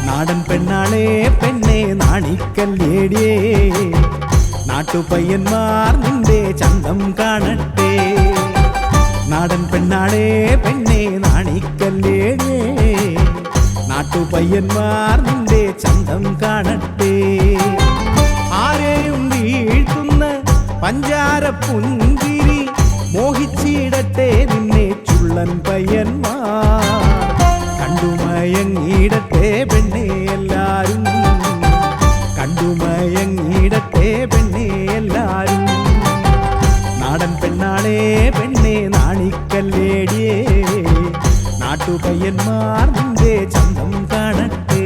നാടൻ പെണ്ണാളെ പെണ്ണെ നാണിക്കല്ലേടിയേ, നാട്ടുപയ്യന്മാർ നിന്റെ ചന്തം കാണട്ടെ. നാടൻ പെണ്ണാളെ പെണ്ണെ നാണിക്കല്ലേടിയേ, നാട്ടുപയ്യന്മാർ നിന്റെ ചന്തം കാണട്ടെ. ആരെയും വീഴ്ത്തുന്ന പഞ്ചാര പുഞ്ചിരി മോഹിച്ചിടട്ടെ നിന്നെ ചുള്ളൻ പയ്യന്മാർ. കണ്ടുമയങ്ങിടട്ടെ പെണ്ണെ എല്ലാരും, കണ്ടുമയങ്ങിടട്ടെ പെണ്ണെ എല്ലാരും. നാടൻ പെണ്ണാളെ പെണ്ണെ നാണിക്കല്ലേടിയേ, നാട്ടുപയ്യന്മാർ നിന്റെ ചന്തം കാണട്ടെ.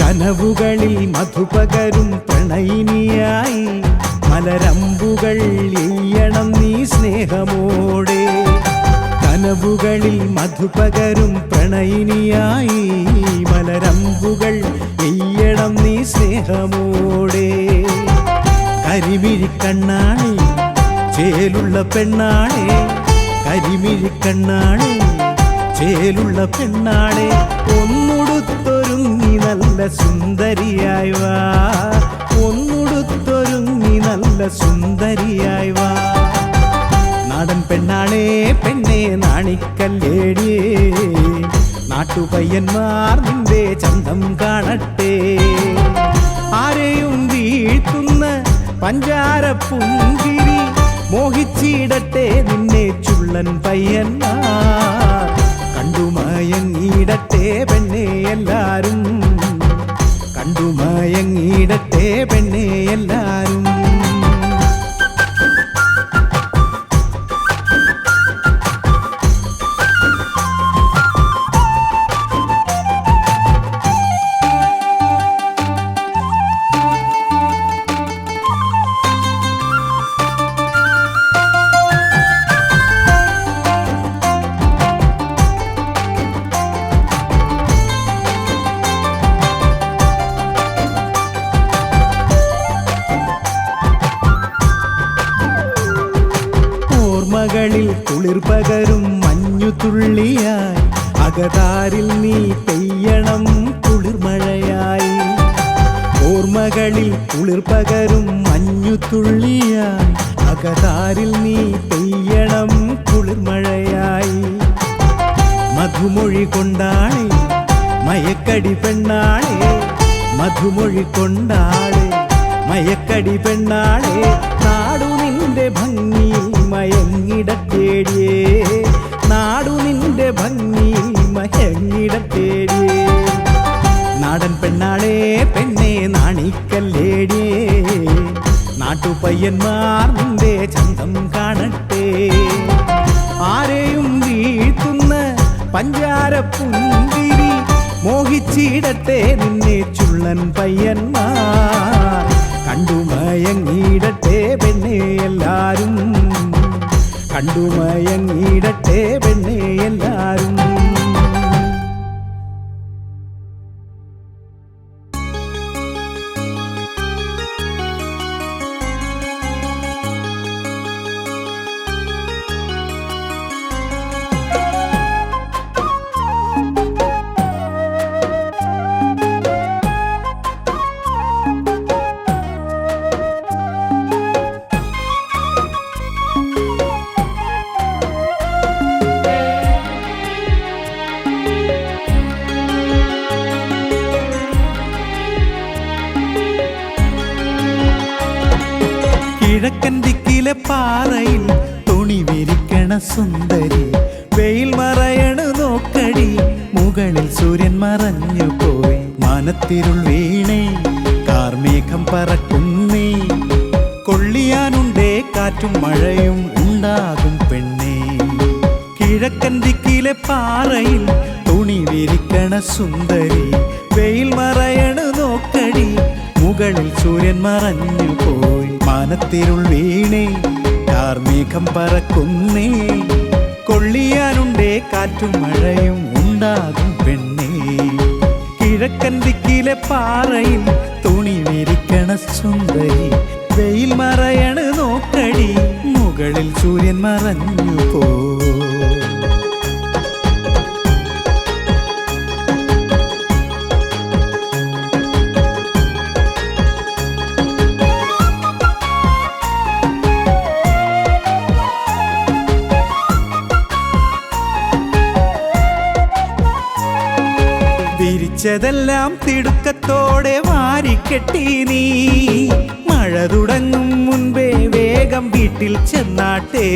കനവുകളിൽ മധുപകരും പ്രണയിനിയായി മലരമ്പുകൾ എയ്യണം നീ സ്നേഹമോടെ. കനവുകളിൽ മധുപകരും പ്രണയിനിയായി മലരമ്പുകൾ എയ്യണം നീ സ്നേഹമോടെ. കരിമിഴിക്കണ്ണാണേ ചേലുള്ള പെണ്ണാണേ, കരിമിഴിക്കണ്ണാണേ ചേലുള്ള പെണ്ണാണേ. ഒന്നുടുത്തൊരുങ്ങി നല്ല സുന്ദരിയായി വാ, ഒന്നുടുത്തൊരുങ്ങി നല്ല സുന്ദരിയായി വാ. നാടൻ പെണ്ണാളെ പെണ്ണെ നാണിക്കല്ലേടിയേ, നാട്ടുപയ്യന്മാർ നിന്റെ ചന്തം കാണട്ടെ. ആരെയും വീഴ്ത്തുന്ന പഞ്ചാര പുഞ്ചിരി മോഹിച്ചിടട്ടെ നിന്നെ ചുള്ളൻ പയ്യന്മാർ. കണ്ടുമയങ്ങിടട്ടെ പെണ്ണെ എല്ലാരും, കണ്ടുമയങ്ങിടട്ടെ പെണ്ണെ എല്ലാരും. ഓർമ്മകളിൽ കുളിർ പകരും മഞ്ഞുതുള്ളിയായി അകതാരിൽ നീ പെയ്യണം കുളിർമഴയായി. ഓർമ്മകളിൽ കുളിർ പകരും മഞ്ഞുതുള്ളിയായി അകതാരിൽ നീ പെയ്യണം കുളിർമഴയായി. മധുമൊഴി കൊണ്ടാളെ മയക്കടി പെണ്ണാളെ, മധുമൊഴി കൊണ്ടാളെ മയക്കടി പെണ്ണാളെ. നാടു നിന്റെ ഭംഗിയിൽ മയങ്ങിടത്തേടിയേ, നാടു നിന്റെ ഭംഗിയിൽ മയങ്ങിടത്തേടിയേ. നാടൻ പെണ്ണാളെ പെണ്ണെ നാണിക്കല്ലേടിയേ, നാട്ടുപയ്യന്മാർ നിന്റെ ചന്തം കാണട്ടെ. ആരെയും വീഴ്ത്തുന്ന പഞ്ചാര പുഞ്ചിരി മോഹിച്ചിടട്ടെ നിന്നെ ചുള്ളൻ പയ്യന്മാർ. കണ്ടുമയങ്ങിടട്ടെ പെണ്ണെ എല്ലാരും, കണ്ടുമയങ്ങിടട്ടെ പെണ്ണെ എല്ലാരും. കിഴക്കൻ ദിക്കിലെ പാറയിൽ തുണി വിരിക്കണ സുന്ദരി വെയിൽ മറയണ് നോക്കടി മുകളിൽ സൂര്യൻ മറഞ്ഞു പോയി മാനത്തിരുൾ വീണേ കാർമേഘം പറക്കുന്നേ കൊള്ളിയാനുണ്ടേ കാറ്റും മഴയും ഉണ്ടാകും പെണ്ണേ കിഴക്കൻ ദിക്കിലെ പാറയിൽ തുണി വിരിക്കണ സുന്ദരി വെയിൽ മറയണ് നോക്കടി മുകളിൽ സൂര്യൻ മറഞ്ഞു പോയി മാനത്തിരുൾ വീണേ കാർമേഘം പറക്കുന്നേ കൊള്ളിയാനുണ്ടേ കാറ്റും മഴയും ഉണ്ടാകും പെണ്ണേ കിഴക്കൻ ദിക്കിലെ പാറയിൽ തുണി വിരിക്കണ സുന്ദരി വെയിൽ മറയണ് നോക്കടി മുകളിൽ സൂര്യൻ മറഞ്ഞു പോയി വിരിച്ചതെല്ലാം തിടുക്കത്തോടെ വാരിക്കെട്ടി നീ മഴ തുടങ്ങും മുൻപേ വേഗം വീട്ടിൽ ചെന്നാട്ടെ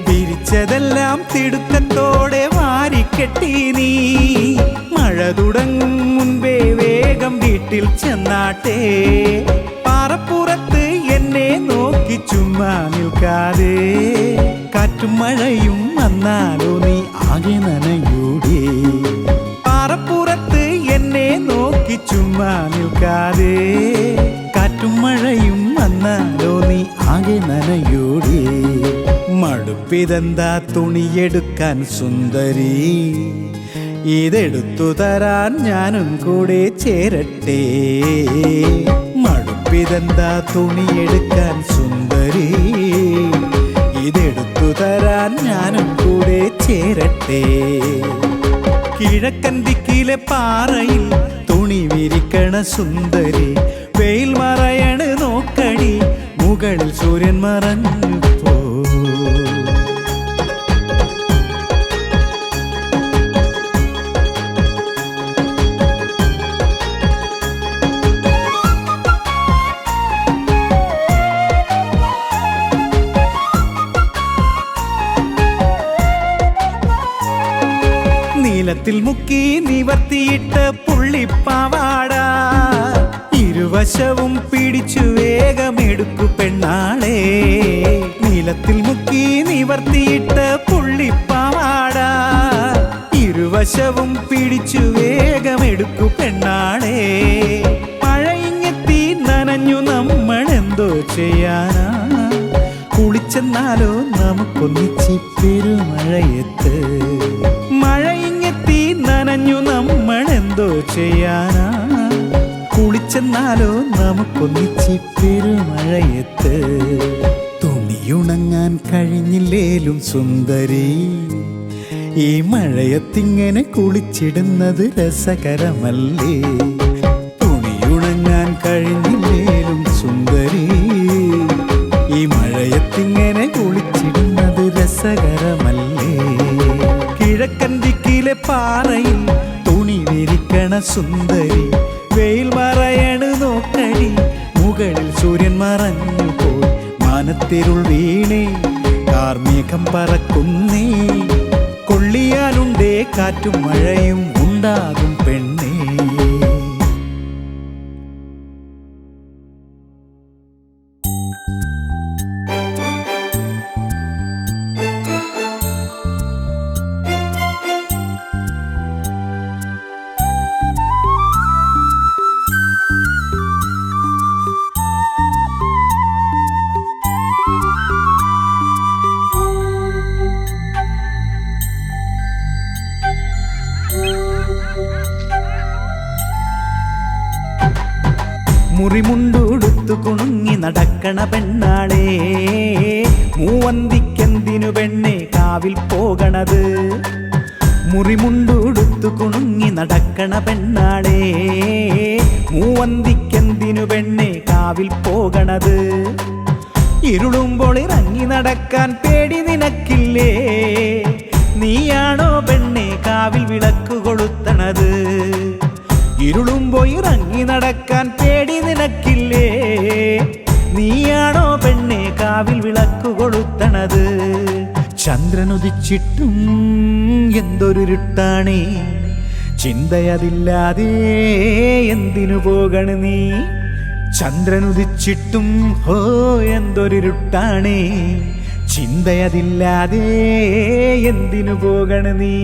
വിരിച്ചതെല്ലാം തിടുക്കത്തോടെ വാരിക്കെട്ടി നീ മഴ തുടങ്ങും മുൻപേ വേഗം വീട്ടിൽ ചെന്നാട്ടെ പാറപ്പുറത്ത് എന്നെ നോക്കി ചുമ്മാ നിൽക്കാതെ കാറ്റും മഴയും വന്നാലോ നീ ആകെ നനയൂടേ പാറപ്പുറത്ത് എന്നെ നോക്കി ചുമ്മാ നിൽക്കാതെ കാറ്റും മഴയും വന്നാലോ നീ ആകെ നനയൂടേ മടുപ്പിതെന്താ തുണിയെടുക്കാൻ സുന്ദരി ഇതെടുത്തു തരാൻ ഞാനും കൂടെ ചേരട്ടെ മടുപ്പിതെന്താ തുണിയെടുക്കാൻ സുന്ദരി ഇതെടുത്തു തരാൻ ഞാനും കൂടെ ചേരട്ടെ കിഴക്കൻ ദിക്കിലെ പാറയിൽ തുണി വിരിക്കണ സുന്ദരി വെയിൽ മറയണ് നോക്കടി മുകളിൽ സൂര്യൻ മറഞ്ഞു പോയി നീലത്തിൽ മുക്കി നിവർത്തിയിട്ട പുള്ളിപ്പാവാട ഇരുവശവും പിടിച്ചു വേഗമെടുക്കു പെണ്ണാളെ നീലത്തിൽ മുക്കി നിവർത്തിയിട്ട പുള്ളിപ്പാവാട ഇരുവശവും പിടിച്ചു വേഗമെടുക്കു പെണ്ണാളെ മഴയിങ്ങെത്തി നനഞ്ഞു നമ്മൾ എന്തോ ചെയ്യാനാ കുളിച്ചെന്നാലോ നമുക്കൊന്നിച്ച് പെരുമഴയത്ത് മഴയിങ്ങെത്തി നനഞ്ഞു നമ്മൾ എന്തോ ചെയ്യാനാ കുളിച്ചെന്നാലോ നമുക്കൊന്നിച്ച് പെരുമഴയത്ത് തുണിയുണങ്ങാൻ കഴിഞ്ഞില്ലേലും സുന്ദരി ഈ മഴയത്തിങ്ങനെ കുളിച്ചിടുന്നത് രസകരമല്ലേ തുണിയുണങ്ങാൻ കഴിഞ്ഞില്ലേലും സുന്ദരി ഈ മഴയത്തിങ്ങനെ കുളിച്ചിടുന്നത് രസകരമല്ലേ കിഴക്കൻ ദിക്കിലെ പാറയിൽ തുണി വിരിക്കണ സുന്ദരി വെയിൽ മറയണ് നോക്കടി മുകളിൽ സൂര്യൻ മറഞ്ഞു പോയി മാനത്തിരുൾ വീണേ കാർമേഘം പറക്കുന്നേ കൊള്ളിയാനുണ്ടേ കാറ്റും മഴയും ഉണ്ടാകും പെണ്ണേ മുറിമുണ്ടുടുത്തു കുണുങ്ങി നടക്കണ പെണ്ണാളേ മൂവന്തിക്കെന്തിനു പെണ്ണെ കാവിൽ പോകണത് മുറിമുണ്ടുടുത്തു കുണുങ്ങി നടക്കണ പെണ്ണാളേ മൂവന്തിക്കെന്തിനു പെണ്ണെ കാവിൽ പോകണത് ഇരുളുമ്പോൾ ഇറങ്ങി നടക്കാൻ പേടി നിനക്കില്ലേ നീയാണോ പെണ്ണെ കാവിൽ വിളക്ക് കൊളുത്തണത് ഇരുളുമ്പോൾ ഇറങ്ങി നടക്കാൻ പേടി നിനക്കില്ലേ നീയാണോ പെണ്ണെ കാവിൽ വിളക്കു കൊളുത്തണത്. ചന്ദ്രനുദിച്ചിട്ടും എന്തൊരുരുട്ടാണേ, ചിന്തയതില്ലാതെ എന്തിനു പോകണ് നീ. ചന്ദ്രനുദിച്ചിട്ടും ഹോ എന്തൊരുരുട്ടാണേ, ചിന്തയതില്ലാതെ എന്തിനു പോകണ് നീ.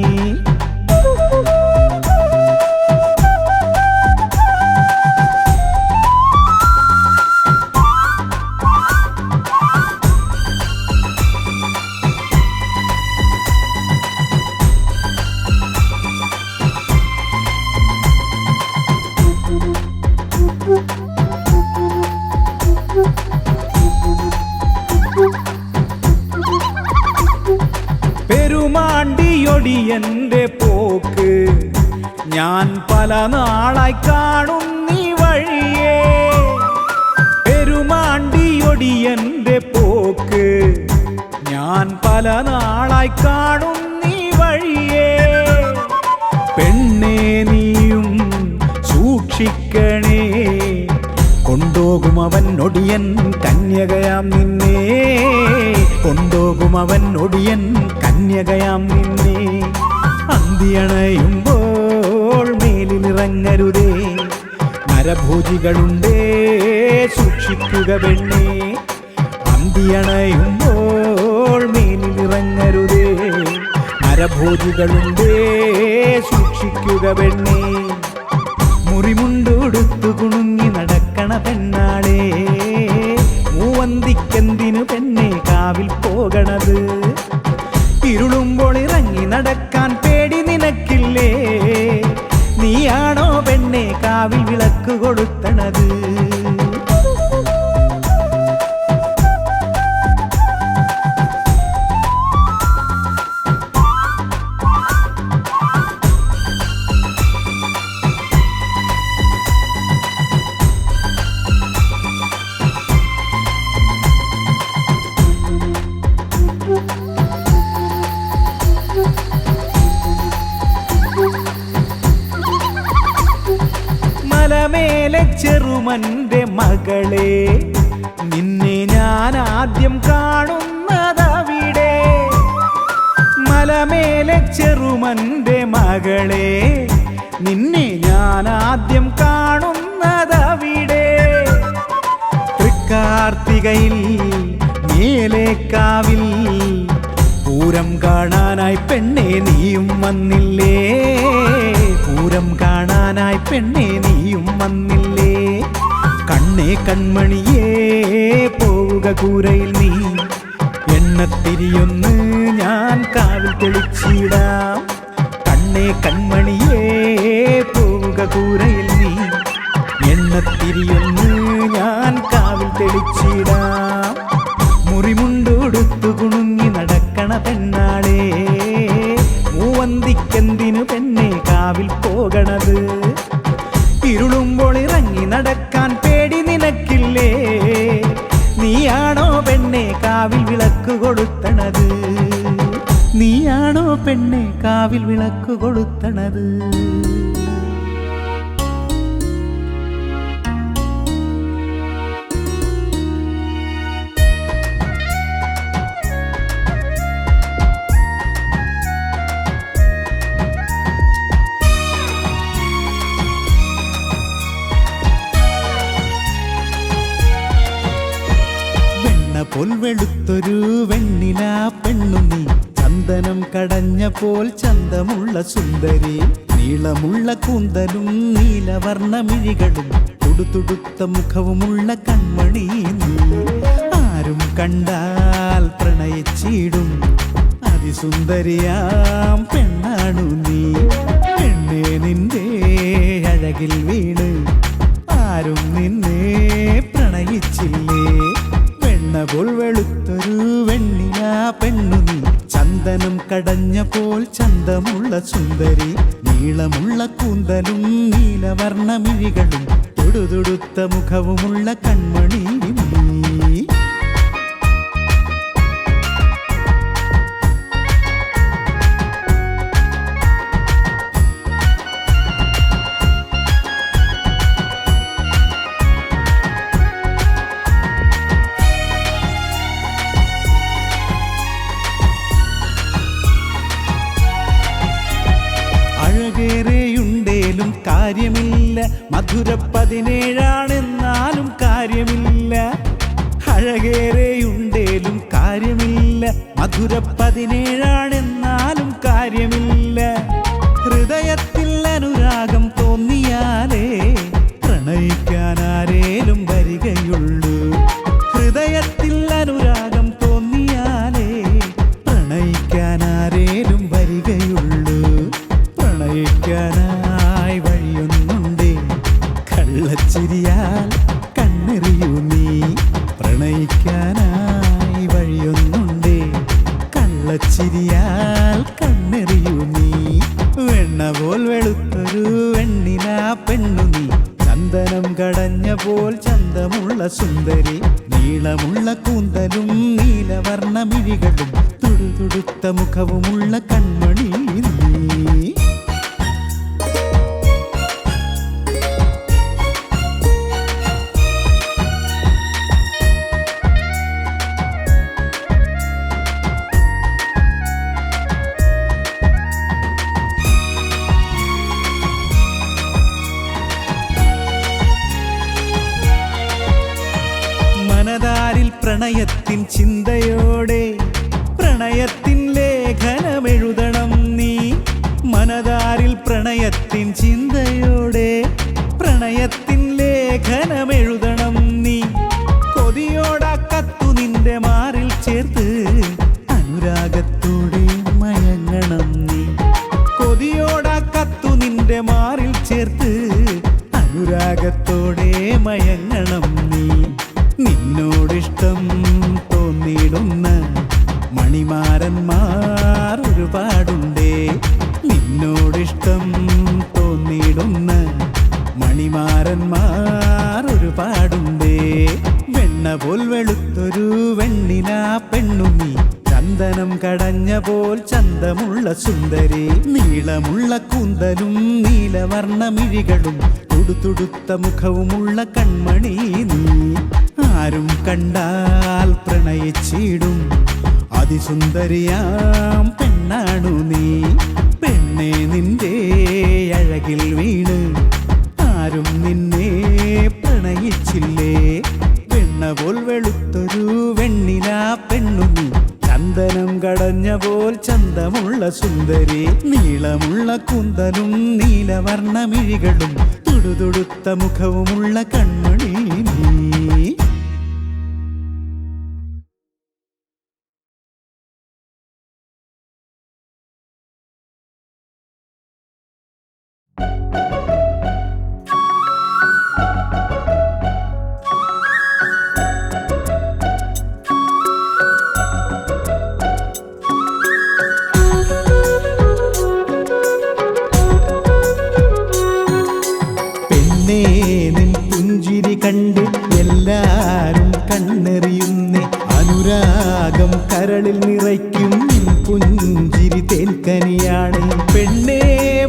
പെരുമാണ്ടിയൊടിയന്റെ പോക്ക് ഞാൻ പല നാളായി കാണുന്നീ വഴിയേ. പെരുമാണ്ടിയൊടിയന്റെ പോക്ക് ഞാൻ പല നാളായി കാണുന്നീ വഴിയേ. പെണ്ണേ നീയും സൂക്ഷിക്കണേ, കൊണ്ടോകും അവൻ ഒടിയൻ കന്യകയാം നിന്നെ. കൊണ്ടോകും അവൻ ഒടിയൻ കന്യകയാം നിന്നെ. അന്തിയണയുമ്പോൾ മേലിലിറങ്ങരുതേ, നരഭോജികളുണ്ടേ സൂക്ഷിക്കുക പെണ്ണേ. അന്തിയണയുമ്പോൾ മേലിലിറങ്ങരുതേ, നരഭോജികളുണ്ടേ സൂക്ഷിക്കുക പെണ്ണേ. മുറിമുണ്ടുടുത്തു കുണുങ്ങി നടക്കണ പെണ്ണാളേ, മൂവന്തിക്കെന്തിനു പെണ്ണെ കാവിൽ പോകണത്. ഇരുളുമ്പോൾ ഇറങ്ങി നടക്കാൻ പേടി നിനക്കില്ലേ, നീയാണോ പെണ്ണെ കാവിൽ വിളക്ക് കൊളുത്തണത്. മലമേലെ ചെറുമന്റെ മകളെ, നിന്നെ ഞാൻ ആദ്യം കാണുന്നതവിടെ. മലമേലെ ചെറുമന്റെ മകളെ, നിന്നെ ഞാൻ ആദ്യം കാണുന്നതവിടെ. തൃക്കാർത്തികയിൽ മേലേക്കാവിൽ പൂരം കാണാനായി പെണ്ണെ നീയും വന്നില്ലേ. പൂരം കാണാനായി പെണ്ണെ നീയും വന്നില്ലേ. കണ്ണേ കൺമണിയേ പോവുക കൂരയിൽ നീ, എണ്ണത്തിരിയൊന്ന് ഞാൻ കാവിൽ തെളിച്ചിടാം. കണ്ണേ കൺമണിയേ പോവുക കൂരയിൽ നീ, എണ്ണത്തിരിയൊന്ന് ഞാൻ കാവിൽ തെളിച്ചിടാം. മുറിമുണ്ടുടുത്തു കുണുങ്ങി നടക്കണ പെണ്ണാളേ, മൂവന്തിക്കെന്തിനു പെണ്ണെ കാവിൽ പോകണത്. ഇരുളുമ്പോൾ ഇറങ്ങി നടക്കാൻ പേടി നിനക്കില്ലേ, നീയാണോ പെണ്ണെ കാവിൽ വിളക്ക് കൊളുത്തണത്. നീയാണോ പെണ്ണെ കാവിൽ വിളക്ക് കൊളുത്തണത്. പോൽ വെളുത്തൊരു വെണ്ണില പെണ്ണു നീ, ചന്ദനം കടഞ്ഞപ്പോൾ ചന്തമുള്ള സുന്ദരി. നീളമുള്ള കൂന്തലും നീലവർണ്ണമിഴികളും തുടുതുടുത്ത മുഖവുമുള്ള കൺമണി നീ. ആരും കണ്ടാൽ പ്രണയിച്ചിടും അതിസുന്ദരിയാം പെണ്ണാണു നീ. പെണ്ണേ നിന്റെ അഴകിൽ വീണ് ആരും നിന്നെ പ്രണയിച്ചില്ലേ. പോൽ വെളുത്തൊരു വെണ്ണില പെണ്ണു നീ, ചന്ദനം കടഞ്ഞപ്പോൾ ചന്തമുള്ള സുന്ദരി. നീളമുള്ള കൂന്തലും നീലവർണ്ണമിഴികളും തുടുതുടുത്ത മുഖവുമുള്ള കൺമണി നീ. മധുര 17 കാര്യമില്ല, അഴകേറെയുണ്ടേലും കാര്യമില്ല. മധുര 17 കാര്യമില്ല. ഹൃദയത്തിൽ അനുരാഗം തോന്നിയാലേ പ്രണയിക്കാൻ ആരേലും വരികയുള്ളൂ. ഹൃദയത്തിൽ അനുരാഗം തോന്നിയാലേ പ്രണയിക്കാൻ ആരേലും വരികയുള്ളൂ. പ്രണയിക്കാനായി വഴിയൊന്നുണ്ടേ, കള്ളച്ചിരിയാൽ കണ്ണെറിയൂ നീ. പ്രണയിക്കാനായി വഴിയൊന്നുണ്ടേ, കള്ളച്ചിരിയാൽ കണ്ണെറിയൂ നീ. വെണ്ണ പോൽ വെളുത്തൊരു വെണ്ണില പെണ്ണു നീ, ചന്ദനം കടഞ്ഞ പോൽ ചന്തമുള്ള സുന്ദരി. നീളമുള്ള കൂന്തലും നീലവർണ്ണമിഴികളും തുടുതുടുത്ത മുഖവുമുള്ള കൺമണി നീ. മനതാരിൽ പ്രണയത്തിൻ ചിന്തയോടെ പ്രണയത്തിൻ ലേഖനമെഴുതണം നീ. മനതാരിൽ പ്രണയത്തിൻ ചിന്തയോടെ പ്രണയത്തിൻ ലേഖനമെഴുതണം നീ. കൊതിയോടാ കത്തു നിന്റെ മാറിൽ ചേർത്ത് അനുരാഗത്തോടെ മയങ്ങണം നീ. കൊതിയോടാ കത്തു നിന്റെ മാറിൽ ചേർത്ത് അനുരാഗത്തോടെ മയങ്ങണം നീ. നിന്നോടിഷ്ടം തോന്നിയിടുന്ന മണിമാരന്മാർ ഒരുപാടുണ്ടേ. നിന്നോടിഷ്ടം തോന്നിയിടുന്ന മണിമാരന്മാർ ഒരുപാടുണ്ടേ. വെണ്ണ പോൽ വെളുത്തൊരു വെണ്ണില പെണ്ണു നീ, ചന്ദനം കടഞ്ഞ പോൽ ചന്തമുള്ള സുന്ദരി. നീളമുള്ള കൂന്തലും നീലവർണ്ണമിഴികളും തുടുതുടുത്ത മുഖവുമുള്ള കൺമണി നീ. ആരും കണ്ടാൽ പ്രണയിച്ചിടും അതിസുന്ദരിയാം പെണ്ണാണു നീ. പെണ്ണെ നിന്റെ അഴകിൽ വീണ് ആരും നിന്നെ പ്രണയിച്ചില്ലേ. വെണ്ണ പോൽ വെളുത്തൊരു വെണ്ണില പെണ്ണു നീ, ചന്ദനം കടഞ്ഞ പോൽ ചന്തമുള്ള സുന്ദരി. നീളമുള്ള കൂന്തലും നീലവർണ്ണമിഴികളും തുടുതുടുത്ത മുഖവുമുള്ള കൺമണി നീ. കണ്ട് എല്ലാരും കണ്ണെറിയുന്നേ. അനുരാഗം കരളിൽ നിറയ്ക്കും പുഞ്ചിരി തേൻകനിയാണ്. പെണ്ണേ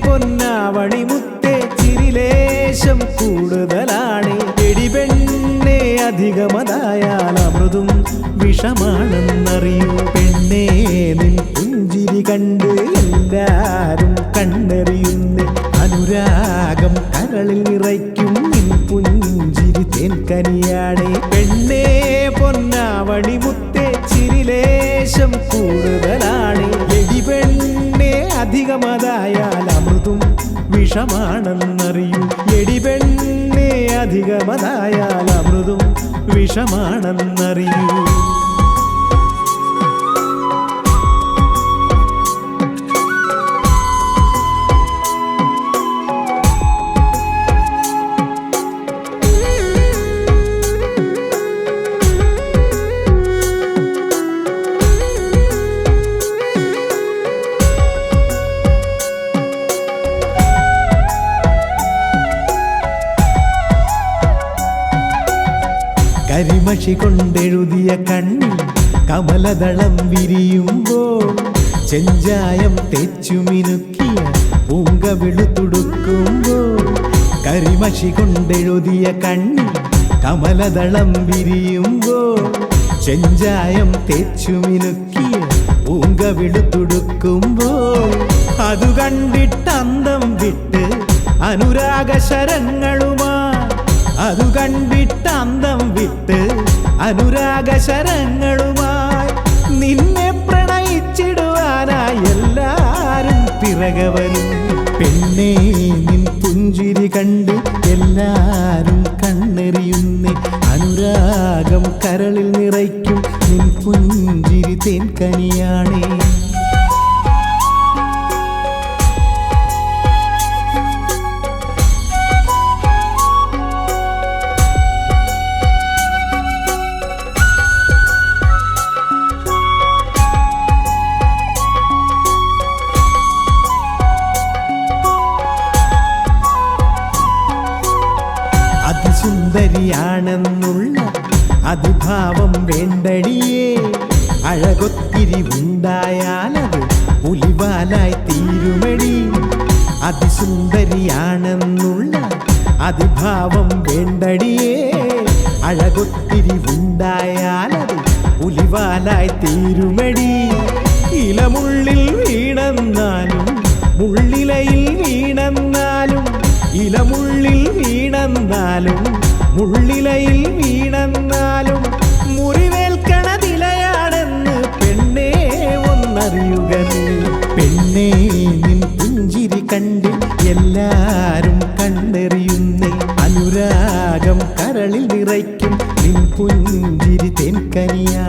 പൊന്നാവണി മുത്തേ ചിരിലേശം കൂടുതലാണ്. എടിപെണ്ണേ അധികമതായാൽ അമൃതും വിഷമാണെന്നറിയൂ. പെണ്ണേ നിൻ പുഞ്ചിരി കണ്ട് എല്ലാരും കണ്ണെറിയുന്നേ. അനുരാഗം കരളിൽ നിറയ്ക്കും പുഞ്ചിരി തേൻകനിയാണ്. പെണ്ണേ പൊന്നാവണി മുത്തേ ചിരിലേശം കൂടുതലാണ്. എടിപെണ്ണേ അധികമതായാൽ അമൃതും വിഷമാണെന്നറിയൂ. എടിപെണ്ണേ അധികമതായാൽ അമൃതും വിഷമാണെന്നറിയൂ. കരിമഷി കൊണ്ടെഴുതിയ കണ്ണിൽ കമലദളം വിരിയുമ്പോൾ ചെഞ്ചായം തേച്ചു മിനുക്കിയ പൂങ്കവിളു തുടുക്കുമ്പോൾ. കരിമഷി കൊണ്ടെഴുതിയ കണ്ണിൽ കമലദളം വിരിയുമ്പോൾ ചെഞ്ചായം തേച്ചു മിനുക്കിയ പൂങ്കവിളു തുടുക്കുമ്പോൾ. അതു കണ്ടിട്ട് അന്തം വിട്ട് അനുരാഗശരങ്ങളുമാ അതു കണ്ടിട്ട് അന്തം വിട്ട് അനുരാഗശരങ്ങളുമായി നിന്നെ പ്രണയിച്ചിടുവാനായി എല്ലാരും പിറകെ വരും. പെണ്ണേ നിൻ പുഞ്ചിരി കണ്ട് എല്ലാരും കണ്ണെറിയുന്നേ, അനുരാഗം കരളിൽ നിറയ്ക്കും നിൻ പുഞ്ചിരി തേൻകനിയാണേ. അതിസുന്ദരിയാണെന്നുള്ള അതിഭാവം വേണ്ടടിയേ, അഴകൊത്തിരി ഉണ്ടായാലത് പുലിവാലായി തീരുമടി. അതിസുന്ദരിയാണെന്നുള്ള അതിഭാവം വേണ്ടടിയേ, അഴകൊത്തിരി ഉണ്ടായാലത് പുലിവാലായി തീരുമടി. ഇലമുള്ളിൽ വീണെന്നാലും മുള്ളിലയിൽ വീണെന്നാലും, ഇലമുള്ളിൽ വീണെന്നാലും മുള്ളിലയിൽ വീണെന്നാലും മുറിവേൽക്കണതിലയാണെന്ന് പെണ്ണേ ഒന്നറിയുക നീ. പെണ്ണേ നിൻ പുഞ്ചിരി കണ്ട് എല്ലാരും കണ്ടെറിയുന്നേ, അനുരാഗം കരളിൽ നിറയ്ക്കും നിൻ പുഞ്ചിരി തേൻകനിയാ.